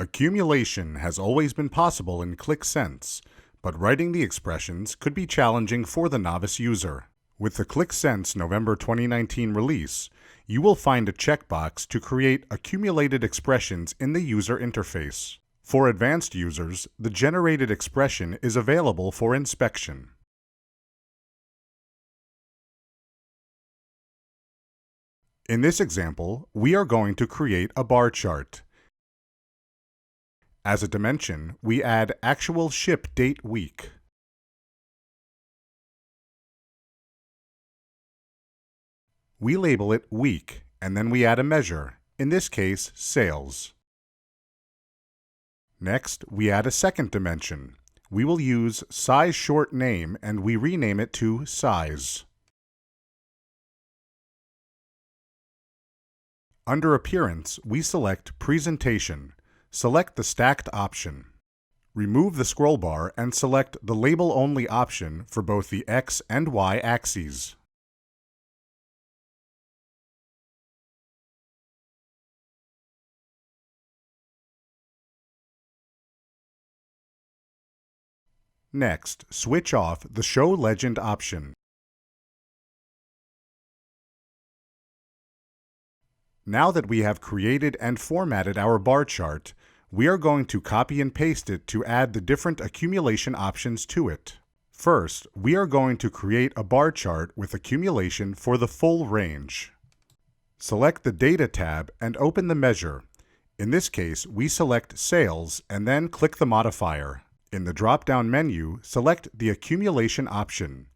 Accumulation has always been possible in ClickSense, but writing the expressions could be challenging for the novice user. With the ClickSense November 2019 release, you will find a checkbox to create accumulated expressions in the user interface. For advanced users, the generated expression is available for inspection. In this example, we are going to create a bar chart. As a dimension, we add actual ship date week. We label it week, and then we add a measure, in this case, sales. Next, we add a second dimension. We will use size short name and we rename it to size. Under Appearance, we select Presentation. Select the Stacked option. Remove the scroll bar and select the Label Only option for both the X and Y axes. Next, switch off the Show Legend option. Now that we have created and formatted our bar chart, we are going to copy and paste it to add the different accumulation options to it. First, we are going to create a bar chart with accumulation for the full range. Select the Data tab and open the measure. In this case, we select Sales and then click the modifier. In the drop-down menu, select the Accumulation option.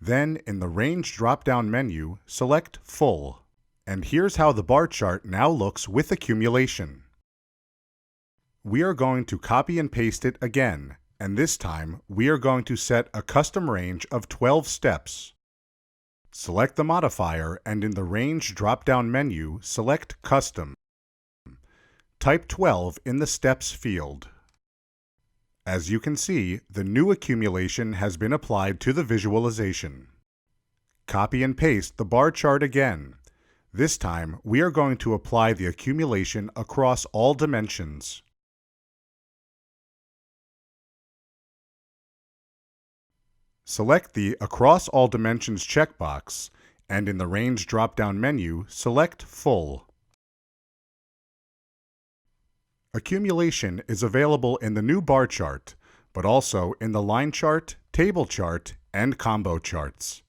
Then, in the Range drop-down menu, select Full. And here's how the bar chart now looks with accumulation. We are going to copy and paste it again, and this time we are going to set a custom range of 12 steps. Select the modifier and in the Range drop-down menu, select Custom. Type 12 in the Steps field. As you can see, the new accumulation has been applied to the visualization. Copy and paste the bar chart again. This time, we are going to apply the accumulation across all dimensions. Select the Across All Dimensions checkbox, and in the Range drop-down menu, select Full. Accumulation is available in the new bar chart, but also in the line chart, table chart, and combo charts.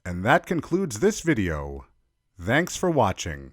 And that concludes this video. Thanks for watching.